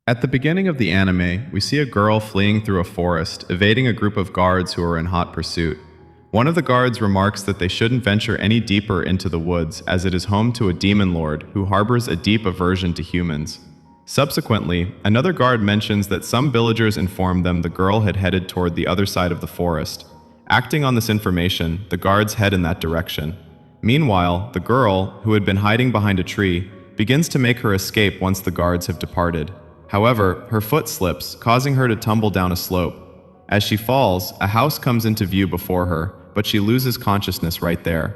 At the beginning of the anime, we see a girl fleeing through a forest, evading a group of guards who are in hot pursuit. One of the guards remarks that they shouldn't venture any deeper into the woods as it is home to a demon lord who harbors a deep aversion to humans. Subsequently, another guard mentions that some villagers informed them the girl had headed toward the other side of the forest. Acting on this information, the guards head in that direction. Meanwhile, the girl, who had been hiding behind a tree, begins to make her escape once the guards have departed. However, her foot slips, causing her to tumble down a slope. As she falls, a house comes into view before her, but she loses consciousness right there.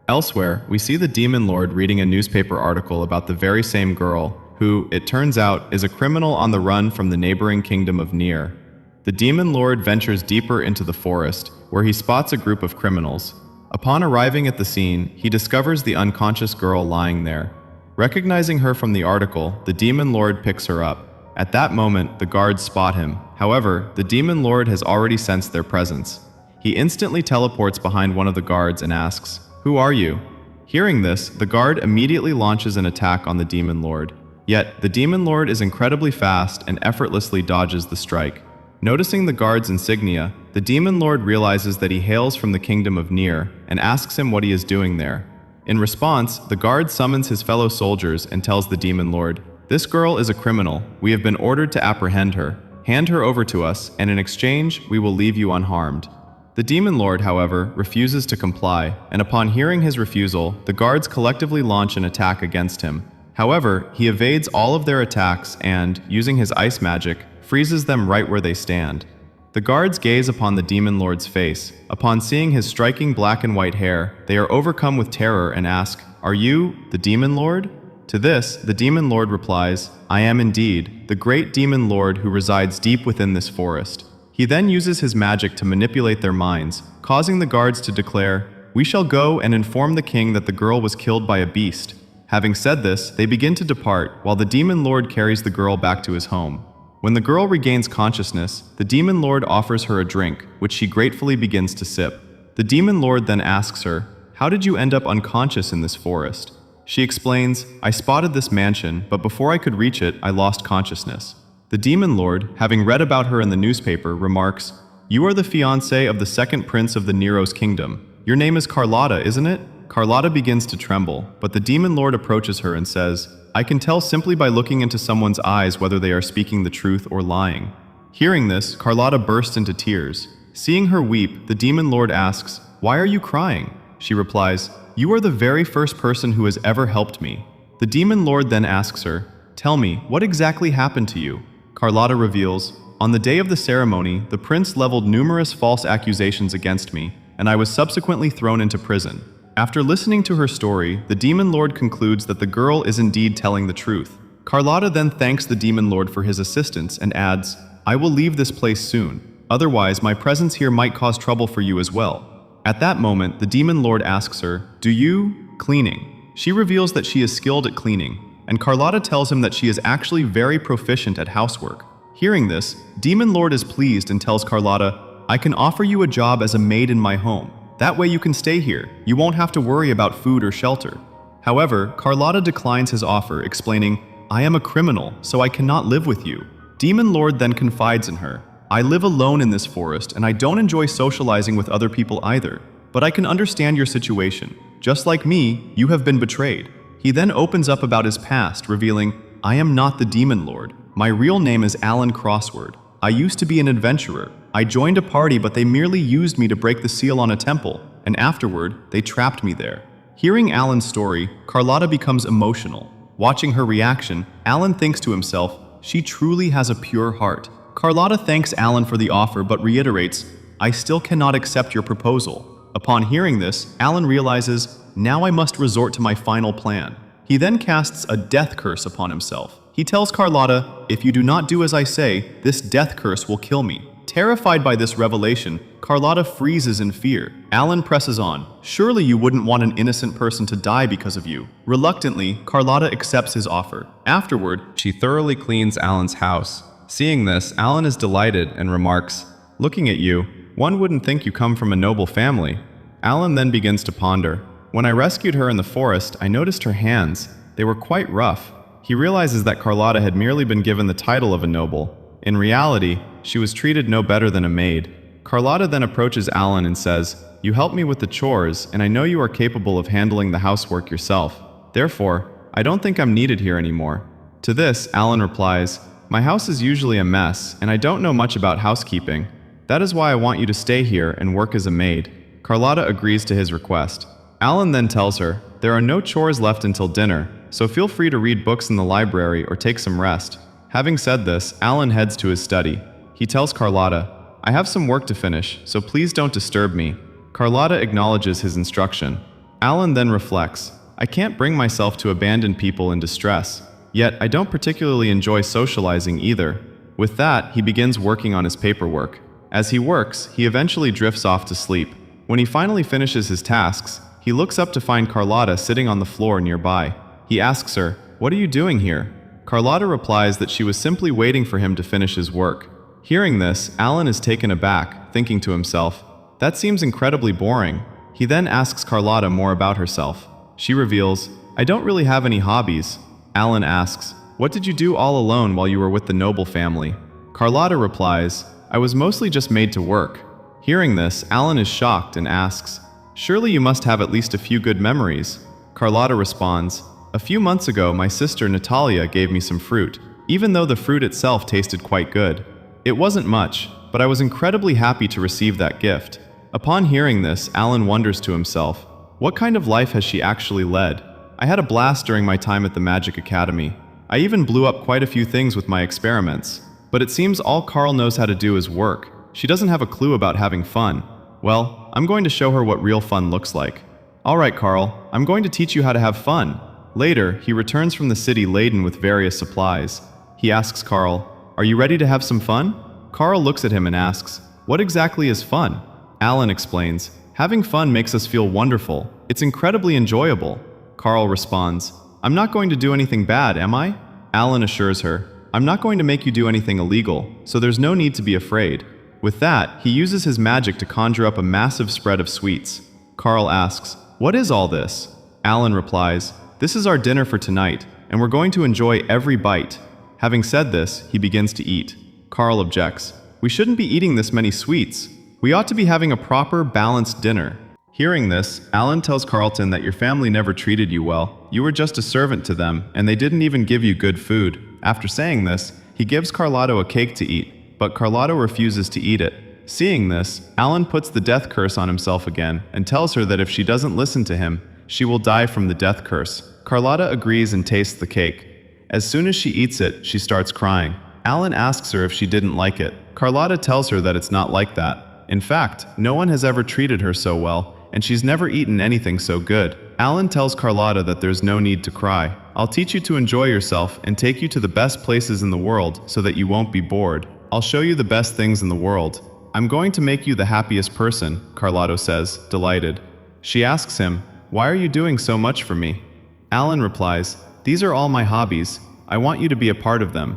Elsewhere, we see the demon lord reading a newspaper article about the very same girl, who, it turns out, is a criminal on the run from the neighboring kingdom of Nier. The demon lord ventures deeper into the forest, where he spots a group of criminals. Upon arriving at the scene, he discovers the unconscious girl lying there. Recognizing her from the article, the demon lord picks her up. At that moment, the guards spot him. However, the demon lord has already sensed their presence. He instantly teleports behind one of the guards and asks, "Who are you?" Hearing this, the guard immediately launches an attack on the demon lord. Yet, the demon lord is incredibly fast and effortlessly dodges the strike. Noticing the guard's insignia, the demon lord realizes that he hails from the kingdom of Nier and asks him what he is doing there. In response, the guard summons his fellow soldiers and tells the demon lord, "This girl is a criminal. We have been ordered to apprehend her. Hand her over to us, and in exchange, we will leave you unharmed." The demon lord, however, refuses to comply, and upon hearing his refusal, the guards collectively launch an attack against him. However, he evades all of their attacks and, using his ice magic, freezes them right where they stand. The guards gaze upon the demon lord's face. Upon seeing his striking black and white hair, they are overcome with terror and ask, "Are you the demon lord?" To this, the demon lord replies, "I am indeed, the great demon lord who resides deep within this forest." He then uses his magic to manipulate their minds, causing the guards to declare, "We shall go and inform the king that the girl was killed by a beast." Having said this, they begin to depart, while the demon lord carries the girl back to his home. When the girl regains consciousness, the demon lord offers her a drink, which she gratefully begins to sip. The demon lord then asks her, "How did you end up unconscious in this forest?" She explains, "I spotted this mansion, but before I could reach it, I lost consciousness." The demon lord, having read about her in the newspaper, remarks, "You are the fiancée of the second prince of the Nero's kingdom. Your name is Carlotta, isn't it?" Carlotta begins to tremble, but the demon lord approaches her and says, "I can tell simply by looking into someone's eyes whether they are speaking the truth or lying." Hearing this, Carlotta bursts into tears. Seeing her weep, the demon lord asks, "Why are you crying?" She replies, "You are the very first person who has ever helped me." The demon lord then asks her, "Tell me, what exactly happened to you?" Carlotta reveals, "On the day of the ceremony, the prince leveled numerous false accusations against me, and I was subsequently thrown into prison." After listening to her story, the demon lord concludes that the girl is indeed telling the truth. Carlotta then thanks the demon lord for his assistance and adds, "I will leave this place soon. Otherwise, my presence here might cause trouble for you as well." At that moment, the demon lord asks her, "Do you cleaning?" She reveals that she is skilled at cleaning, and Carlotta tells him that she is actually very proficient at housework. Hearing this, demon lord is pleased and tells Carlotta, "I can offer you a job as a maid in my home. That way you can stay here. You won't have to worry about food or shelter." However, Carlotta declines his offer, explaining, "I am a criminal, so I cannot live with you." Demon lord then confides in her, "I live alone in this forest and I don't enjoy socializing with other people either, but I can understand your situation. Just like me, you have been betrayed." He then opens up about his past, revealing, "I am not the demon lord. My real name is Alan Crossword. I used to be an adventurer. I joined a party, but they merely used me to break the seal on a temple, and afterward, they trapped me there." Hearing Alan's story, Carlotta becomes emotional. Watching her reaction, Alan thinks to himself, "She truly has a pure heart." Carlotta thanks Alan for the offer but reiterates, "I still cannot accept your proposal." Upon hearing this, Alan realizes, "Now I must resort to my final plan." He then casts a death curse upon himself. He tells Carlotta, "If you do not do as I say, this death curse will kill me." Terrified by this revelation, Carlotta freezes in fear. Alan presses on, "Surely you wouldn't want an innocent person to die because of you." Reluctantly, Carlotta accepts his offer. Afterward, she thoroughly cleans Alan's house. Seeing this, Alan is delighted and remarks, "Looking at you, one wouldn't think you come from a noble family." Alan then begins to ponder, "When I rescued her in the forest, I noticed her hands. They were quite rough." He realizes that Carlotta had merely been given the title of a noble. In reality, she was treated no better than a maid. Carlotta then approaches Alan and says, "You help me with the chores, and I know you are capable of handling the housework yourself. Therefore, I don't think I'm needed here anymore." To this, Alan replies, "My house is usually a mess, and I don't know much about housekeeping. That is why I want you to stay here and work as a maid." Carlotta agrees to his request. Alan then tells her, "There are no chores left until dinner, so feel free to read books in the library or take some rest." Having said this, Alan heads to his study. He tells Carlotta, "I have some work to finish, so please don't disturb me." Carlotta acknowledges his instruction. Alan then reflects, "I can't bring myself to abandon people in distress. Yet, I don't particularly enjoy socializing either." With that, he begins working on his paperwork. As he works, he eventually drifts off to sleep. When he finally finishes his tasks, he looks up to find Carlotta sitting on the floor nearby. He asks her, "What are you doing here?" Carlotta replies that she was simply waiting for him to finish his work. Hearing this, Alan is taken aback, thinking to himself, "That seems incredibly boring." He then asks Carlotta more about herself. She reveals, "I don't really have any hobbies." Alan asks, "What did you do all alone while you were with the noble family?" Carlotta replies, "I was mostly just made to work." Hearing this, Alan is shocked and asks, "Surely you must have at least a few good memories." Carlotta responds, "A few months ago, my sister Natalia gave me some fruit, even though the fruit itself tasted quite good. It wasn't much, but I was incredibly happy to receive that gift." Upon hearing this, Alan wonders to himself, what kind of life has she actually led? I had a blast during my time at the Magic Academy. I even blew up quite a few things with my experiments. But it seems all Carl knows how to do is work. She doesn't have a clue about having fun. Well, I'm going to show her what real fun looks like. Alright, Carl, I'm going to teach you how to have fun. Later, he returns from the city laden with various supplies. He asks Carl, "Are you ready to have some fun?" Carl looks at him and asks, "What exactly is fun?" Alan explains, "Having fun makes us feel wonderful. It's incredibly enjoyable." Carl responds, "I'm not going to do anything bad, am I?" Alan assures her, "I'm not going to make you do anything illegal, so there's no need to be afraid." With that, he uses his magic to conjure up a massive spread of sweets. Carl asks, "What is all this?" Alan replies, "This is our dinner for tonight, and we're going to enjoy every bite." Having said this, he begins to eat. Carl objects, "We shouldn't be eating this many sweets. We ought to be having a proper, balanced dinner." Hearing this, Alan tells Carlton that your family never treated you well. You were just a servant to them, and they didn't even give you good food. After saying this, he gives Carlotta a cake to eat, but Carlotta refuses to eat it. Seeing this, Alan puts the death curse on himself again and tells her that if she doesn't listen to him, she will die from the death curse. Carlotta agrees and tastes the cake. As soon as she eats it, she starts crying. Alan asks her if she didn't like it. Carlotta tells her that it's not like that. In fact, no one has ever treated her so well, and she's never eaten anything so good. Alan tells Carlotta that there's no need to cry. "I'll teach you to enjoy yourself and take you to the best places in the world so that you won't be bored. I'll show you the best things in the world. I'm going to make you the happiest person," Carlotta says, delighted. She asks him, "Why are you doing so much for me?" Alan replies, "These are all my hobbies. I want you to be a part of them."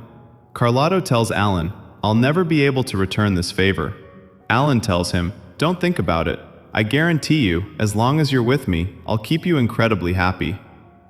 Carlotta tells Alan, "I'll never be able to return this favor." Alan tells him, "Don't think about it. I guarantee you, as long as you're with me, I'll keep you incredibly happy."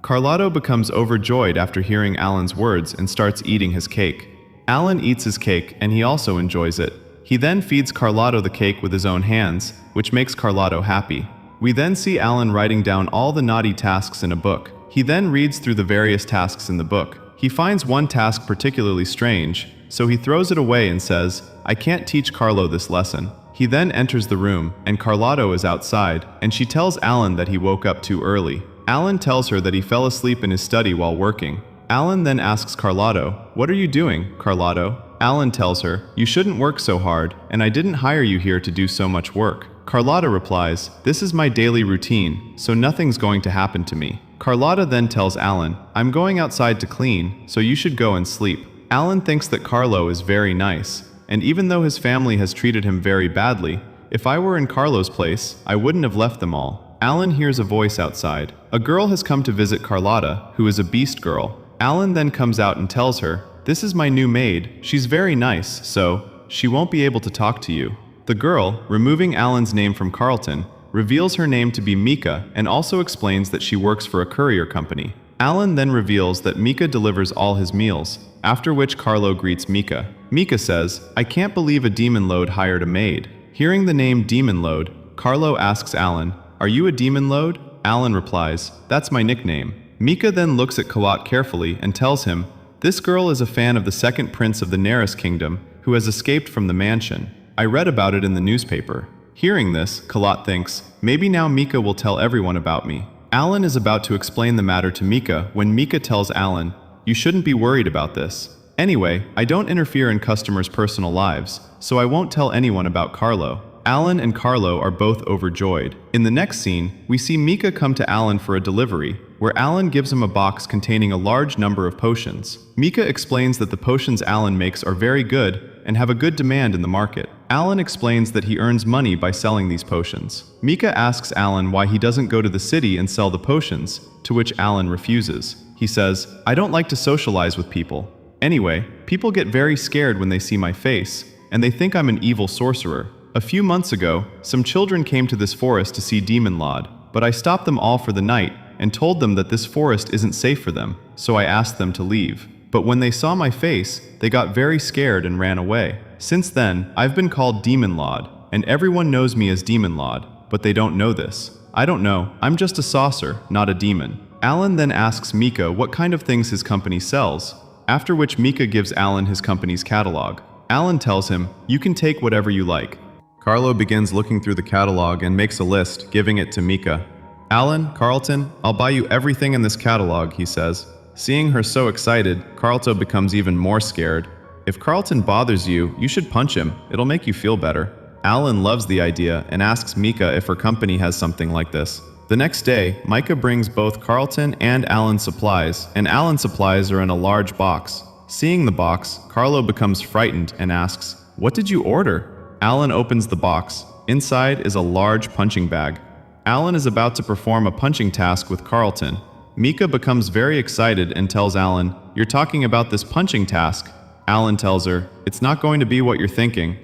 Carlotta becomes overjoyed after hearing Alan's words and starts eating his cake. Alan eats his cake and he also enjoys it. He then feeds Carlotta the cake with his own hands, which makes Carlotta happy. We then see Alan writing down all the naughty tasks in a book. He then reads through the various tasks in the book. He finds one task particularly strange, so he throws it away and says, "I can't teach Carlo this lesson." He then enters the room, and Carlotta is outside, and she tells Alan that he woke up too early. Alan tells her that he fell asleep in his study while working. Alan then asks Carlotta, "What are you doing, Carlotta?" Alan tells her, "You shouldn't work so hard, and I didn't hire you here to do so much work." Carlotta replies, "This is my daily routine, so nothing's going to happen to me." Carlotta then tells Alan, "I'm going outside to clean, so you should go and sleep." Alan thinks that Carlo is very nice, and even though his family has treated him very badly, if I were in Carlo's place, I wouldn't have left them all. Alan hears a voice outside. A girl has come to visit Carlotta, who is a beast girl. Alan then comes out and tells her, "This is my new maid. She's very nice, so she won't be able to talk to you." The girl, removing Alan's name from Carlton, reveals her name to be Mika and also explains that she works for a courier company. Alan then reveals that Mika delivers all his meals, after which Carlo greets Mika. Mika says, "I can't believe a demon lord hired a maid." Hearing the name Demon Lord, Carlo asks Alan, "Are you a demon lord?" Alan replies, "That's my nickname." Mika then looks at Kalat carefully and tells him, "This girl is a fan of the second prince of the Neris kingdom who has escaped from the mansion. I read about it in the newspaper." Hearing this, Kalat thinks, maybe now Mika will tell everyone about me. Alan is about to explain the matter to Mika when Mika tells Alan, "You shouldn't be worried about this. Anyway, I don't interfere in customers' personal lives, so I won't tell anyone about Carlo." Alan and Carlo are both overjoyed. In the next scene, we see Mika come to Alan for a delivery, where Alan gives him a box containing a large number of potions. Mika explains that the potions Alan makes are very good and have a good demand in the market. Alan explains that he earns money by selling these potions. Mika asks Alan why he doesn't go to the city and sell the potions, to which Alan refuses. He says, "I don't like to socialize with people. Anyway, people get very scared when they see my face, and they think I'm an evil sorcerer. A few months ago, some children came to this forest to see Demon Lord, but I stopped them all for the night and told them that this forest isn't safe for them, so I asked them to leave. But when they saw my face, they got very scared and ran away. Since then, I've been called Demon Lord, and everyone knows me as Demon Lord, but they don't know this. I don't know, I'm just a saucer, not a demon." Alan then asks Mika what kind of things his company sells, after which Mika gives Alan his company's catalog. Alan tells him, "You can take whatever you like." Carlo begins looking through the catalog and makes a list, giving it to Mika. "Alan, Carlton, I'll buy you everything in this catalog," he says. Seeing her so excited, Carlton becomes even more scared. "If Carlton bothers you, you should punch him. It'll make you feel better." Alan loves the idea and asks Mika if her company has something like this. The next day, Mika brings both Carlton and Alan's supplies, and Alan's supplies are in a large box. Seeing the box, Carlo becomes frightened and asks, "What did you order?" Alan opens the box. Inside is a large punching bag. Alan is about to perform a punching task with Carlton. Mika becomes very excited and tells Alan, "You're talking about this punching task." Alan tells her, "It's not going to be what you're thinking."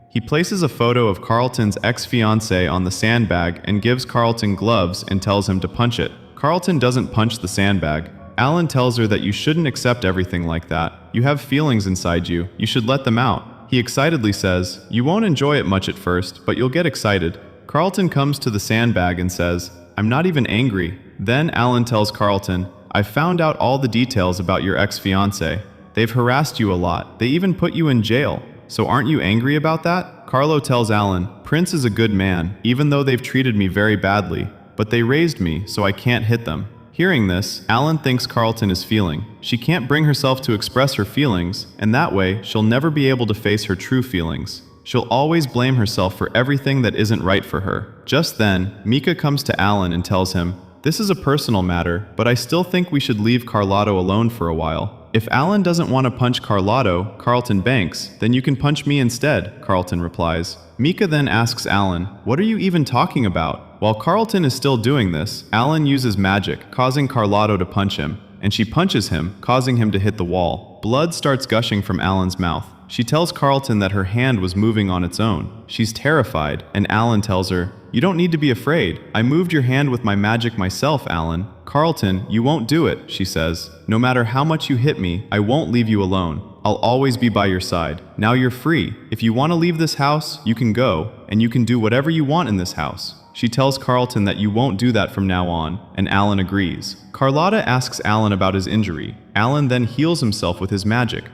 He places a photo of Carlton's ex-fiancée on the sandbag and gives Carlton gloves and tells him to punch it. Carlton doesn't punch the sandbag. Alan tells her that you shouldn't accept everything like that. You have feelings inside you. You should let them out. He excitedly says, "You won't enjoy it much at first, but you'll get excited." Carlton comes to the sandbag and says, "I'm not even angry." Then Alan tells Carlton, "I've found out all the details about your ex-fiancée. They've harassed you a lot. They even put you in jail. So aren't you angry about that?" Carlo tells Alan, "Prince is a good man, even though they've treated me very badly. But they raised me, so I can't hit them." Hearing this, Alan thinks Carlton is feeling. She can't bring herself to express her feelings, and that way, she'll never be able to face her true feelings. She'll always blame herself for everything that isn't right for her. Just then, Mika comes to Alan and tells him, "This is a personal matter, but I still think we should leave Carlotto alone for a while. If Alan doesn't want to punch Carlotto, Carlton Banks, then you can punch me instead," Carlton replies. Mika then asks Alan, "What are you even talking about?" While Carlton is still doing this, Alan uses magic, causing Carlotto to punch him, and she punches him, causing him to hit the wall. Blood starts gushing from Alan's mouth. She tells Carlton that her hand was moving on its own. She's terrified, and Alan tells her, "You don't need to be afraid. I moved your hand with my magic myself, Alan." "Carlton, you won't do it," she says. "No matter how much you hit me, I won't leave you alone. I'll always be by your side. Now you're free. If you want to leave this house, you can go, and you can do whatever you want in this house." She tells Carlton that you won't do that from now on, and Alan agrees. Carlotta asks Alan about his injury. Alan then heals himself with his magic.